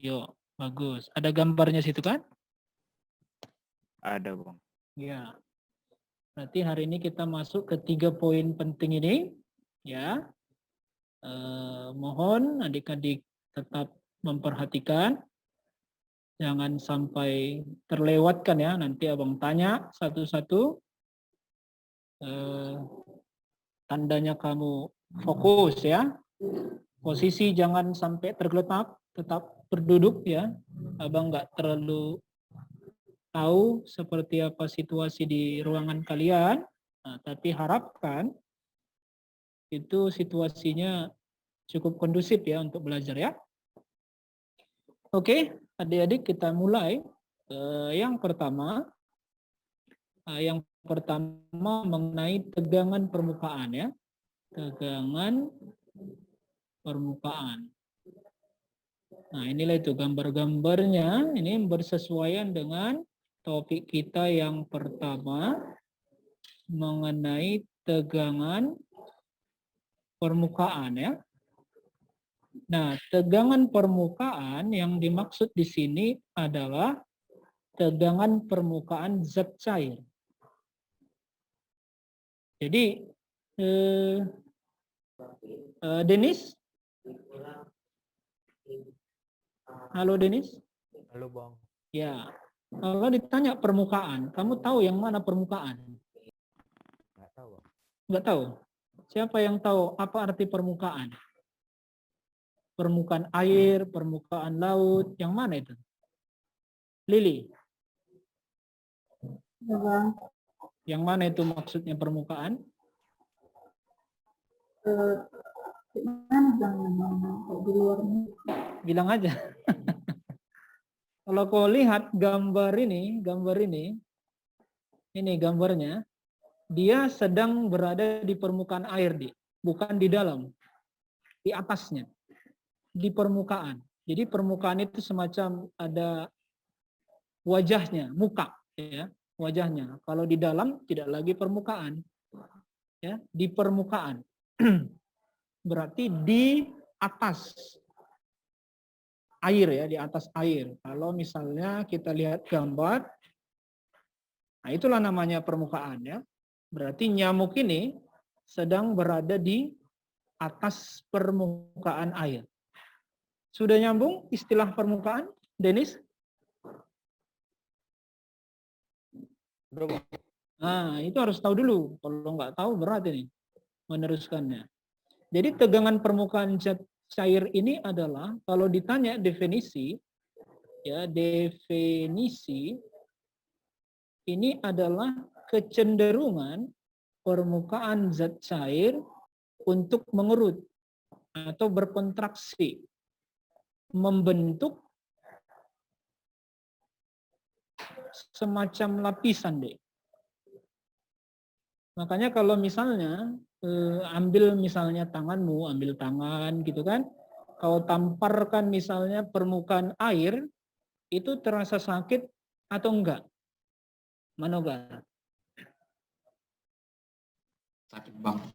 Yuk, bagus. Ada gambarnya situ kan? Ada, Bang. Ya. Berarti hari ini kita masuk ke 3 poin penting ini. Ya. Mohon adik-adik tetap memperhatikan. Jangan sampai terlewatkan ya. Nanti abang tanya satu-satu. Tandanya kamu fokus ya. Posisi jangan sampai tergeletak. Tetap berduduk ya. Abang nggak terlalu tahu seperti apa situasi di ruangan kalian, tapi harapkan itu situasinya cukup kondusif ya untuk belajar ya. Oke, adik-adik kita mulai. Yang pertama mengenai tegangan permukaan ya. Tegangan permukaan. Nah, inilah itu gambar-gambarnya. Ini bersesuaian dengan topik kita yang pertama mengenai tegangan permukaan ya. Nah, tegangan permukaan yang dimaksud di sini adalah tegangan permukaan zat cair. Jadi, Denis? Halo Denis? Halo Bang. Ya, kalau ditanya permukaan, kamu tahu yang mana permukaan? Nggak tahu Bang. Nggak tahu? Siapa yang tahu apa arti permukaan? Permukaan air, permukaan laut, yang mana itu? Lili? Yang mana itu maksudnya permukaan? Bilang aja. Kalau kau lihat gambar ini gambarnya, dia sedang berada di permukaan air, bukan di dalam, di atasnya, di permukaan. Jadi permukaan itu semacam ada wajahnya, muka, ya, wajahnya. Kalau di dalam tidak lagi permukaan, ya, di permukaan. Berarti di atas air ya, di atas air. Kalau misalnya kita lihat gambar, nah itulah namanya permukaan ya. Berarti nyamuk ini sedang berada di atas permukaan air. Sudah nyambung istilah permukaan, Denis? Nah, itu harus tahu dulu. Kalau nggak tahu berat ini meneruskannya. Jadi tegangan permukaan zat cair ini adalah kalau ditanya definisi, ya definisi ini adalah kecenderungan permukaan zat cair untuk mengerut atau berkontraksi, membentuk semacam lapisan deh. Makanya kalau misalnya ambil misalnya tanganmu, ambil tangan gitu kan, kau tamparkan misalnya permukaan air, itu terasa sakit atau enggak? Manogar? Sakit Bang.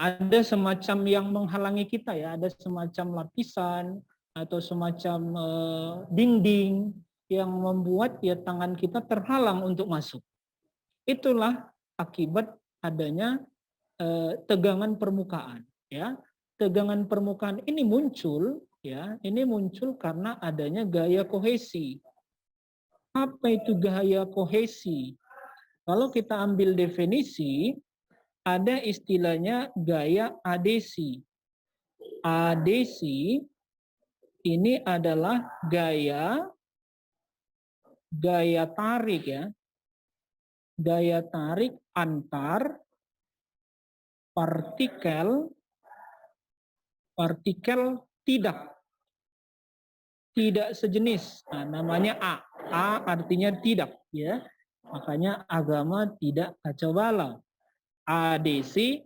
Ada semacam yang menghalangi kita ya, ada semacam lapisan atau semacam dinding yang membuat ya tangan kita terhalang untuk masuk. Itulah akibat adanya tegangan permukaan ya. Tegangan permukaan ini muncul ya, ini muncul karena adanya gaya kohesi. Apa itu gaya kohesi? Kalau kita ambil definisi, ada istilahnya gaya adesi. Adesi ini adalah gaya tarik ya. Gaya tarik antar partikel tidak sejenis. Nah, namanya A. A artinya tidak ya. Makanya agama tidak kacau balau. ADC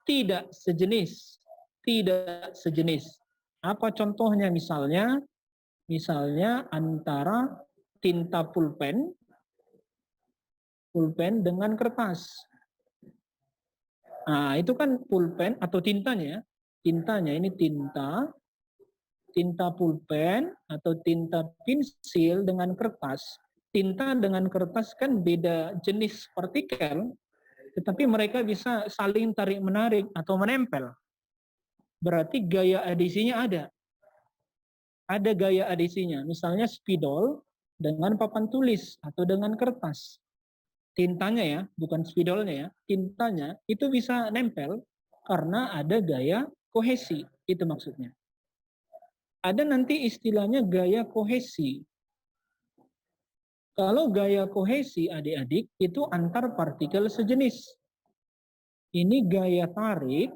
tidak sejenis. Tidak sejenis. Apa contohnya misalnya? Misalnya antara tinta pulpen dengan kertas. Nah, itu kan pulpen atau tintanya. Tintanya ini tinta tinta pulpen atau tinta pensil dengan kertas. Tinta dengan kertas kan beda jenis partikel, tetapi mereka bisa saling tarik-menarik atau menempel. Berarti gaya adhesinya ada. Ada gaya adhesinya. Misalnya spidol dengan papan tulis atau dengan kertas. Tintanya ya, bukan spidolnya ya, tintanya itu bisa nempel karena ada gaya kohesi. Itu maksudnya. Ada nanti istilahnya gaya kohesi. Kalau gaya kohesi adik-adik itu antar partikel sejenis. Ini gaya tarik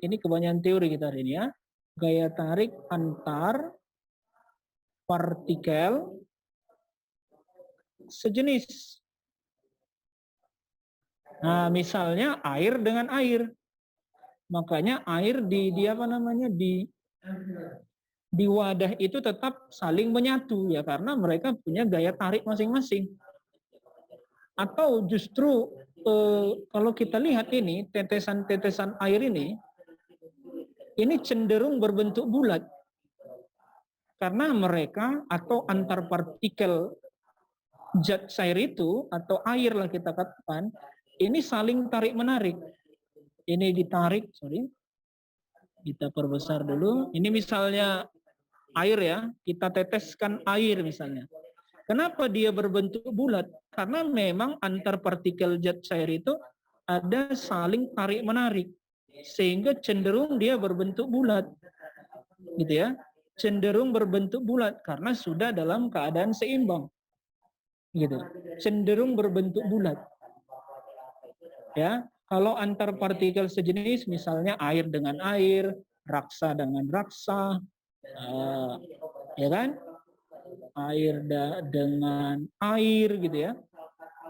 ini kebanyakan teori kita hari ini ya. Gaya tarik antar partikel sejenis. Nah, misalnya air dengan air. Makanya air di wadah itu tetap saling menyatu ya karena mereka punya gaya tarik masing-masing. Atau justru kalau kita lihat ini tetesan-tetesan air ini cenderung berbentuk bulat karena mereka atau antar partikel zat cair itu atau air lah kita katakan ini saling tarik menarik. Ini ditarik, kita perbesar dulu. Ini misalnya air ya, kita teteskan air misalnya. Kenapa dia berbentuk bulat? Karena memang antar partikel zat cair itu ada saling tarik menarik, sehingga cenderung dia berbentuk bulat, gitu ya. Cenderung berbentuk bulat karena sudah dalam keadaan seimbang, gitu. Cenderung berbentuk bulat, ya. Kalau antar partikel sejenis, misalnya air dengan air, raksa dengan raksa, ya kan? Air dengan air, gitu ya.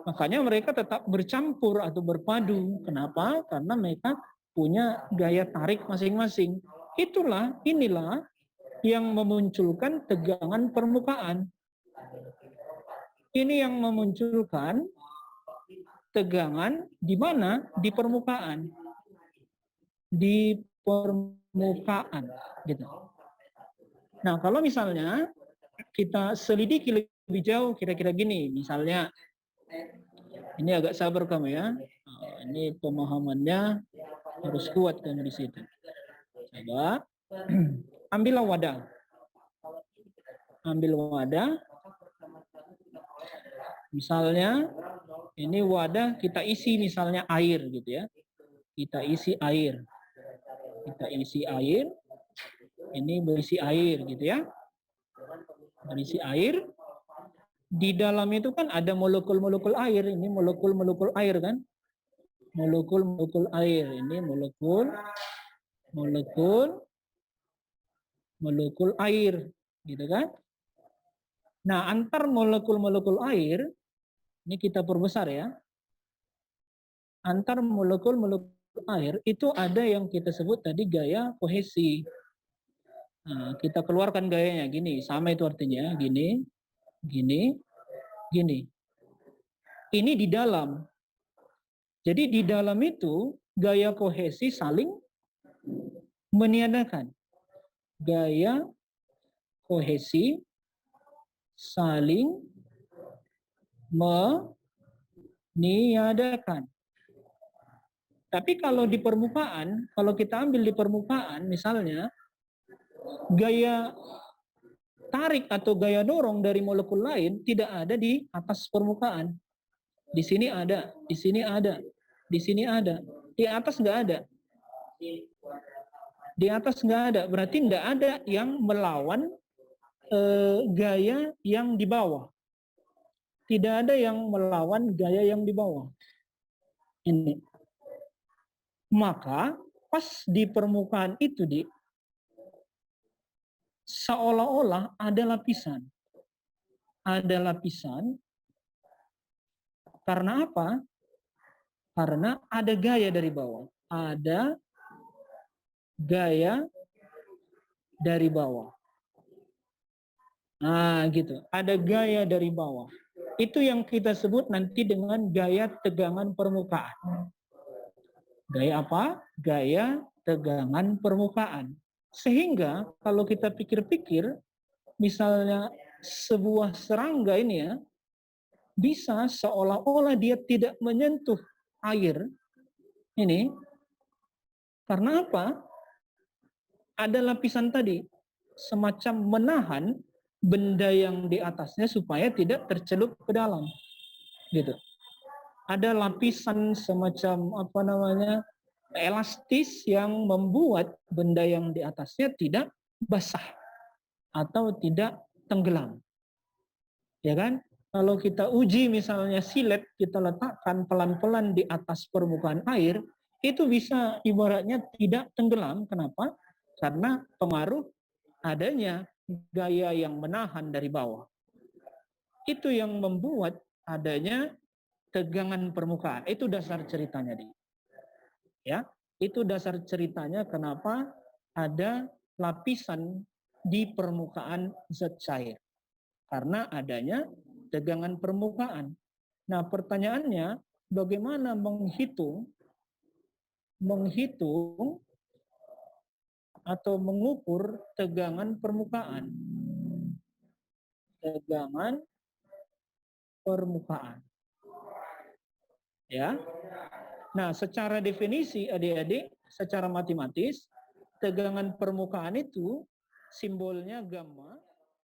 Makanya mereka tetap bercampur atau berpadu. Kenapa? Karena mereka punya gaya tarik masing-masing. Inilah yang memunculkan tegangan permukaan. Ini yang memunculkan tegangan di mana? Di permukaan. Di permukaan, gitu. Nah, kalau misalnya kita selidiki lebih jauh, kira-kira gini, misalnya, ini agak sabar kamu ya, ini pemahamannya harus kuat kamu di situ. Coba, ambillah wadah. Ambil wadah, misalnya, ini wadah kita isi misalnya air gitu ya. Kita isi air. Kita isi air. Ini berisi air gitu ya. Berisi air. Di dalam itu kan ada molekul-molekul air. Ini molekul-molekul air kan. Molekul-molekul air. Ini molekul air gitu kan. Nah, antar molekul-molekul air ini kita perbesar ya. Antar molekul-molekul air itu ada yang kita sebut tadi gaya kohesi. Nah, kita keluarkan gayanya gini, sama itu artinya gini, gini, gini. Ini di dalam. Jadi di dalam itu gaya kohesi saling meniadakan. Gaya kohesi saling meniadakan. Tapi kalau di permukaan, kalau kita ambil di permukaan, misalnya gaya tarik atau gaya dorong dari molekul lain tidak ada di atas permukaan. Di sini ada, di sini ada, di sini ada, di atas nggak ada. Di atas nggak ada, berarti nggak ada yang melawan gaya yang di bawah. Tidak ada yang melawan gaya yang di bawah. Ini. Maka pas di permukaan itu seolah-olah ada lapisan. Ada lapisan. Karena apa? Karena ada gaya dari bawah. Ada gaya dari bawah. Nah, gitu. Ada gaya dari bawah. Itu yang kita sebut nanti dengan gaya tegangan permukaan. Gaya apa? Gaya tegangan permukaan. Sehingga kalau kita pikir-pikir, misalnya sebuah serangga ini ya, bisa seolah-olah dia tidak menyentuh air ini, karena apa? Ada lapisan tadi, semacam menahan benda yang di atasnya supaya tidak tercelup ke dalam. Gitu. Ada lapisan semacam apa namanya, elastis yang membuat benda yang di atasnya tidak basah atau tidak tenggelam. Ya kan? Kalau kita uji misalnya silet, kita letakkan pelan-pelan di atas permukaan air, itu bisa ibaratnya tidak tenggelam. Kenapa? Karena pengaruh adanya gaya yang menahan dari bawah. Itu yang membuat adanya tegangan permukaan. Itu dasar ceritanya, ya. Itu dasar ceritanya kenapa ada lapisan di permukaan zat cair. Karena adanya tegangan permukaan. Nah, pertanyaannya bagaimana menghitung atau mengukur tegangan permukaan? Tegangan permukaan. Ya. Nah, secara definisi adik-adik, secara matematis, tegangan permukaan itu simbolnya gamma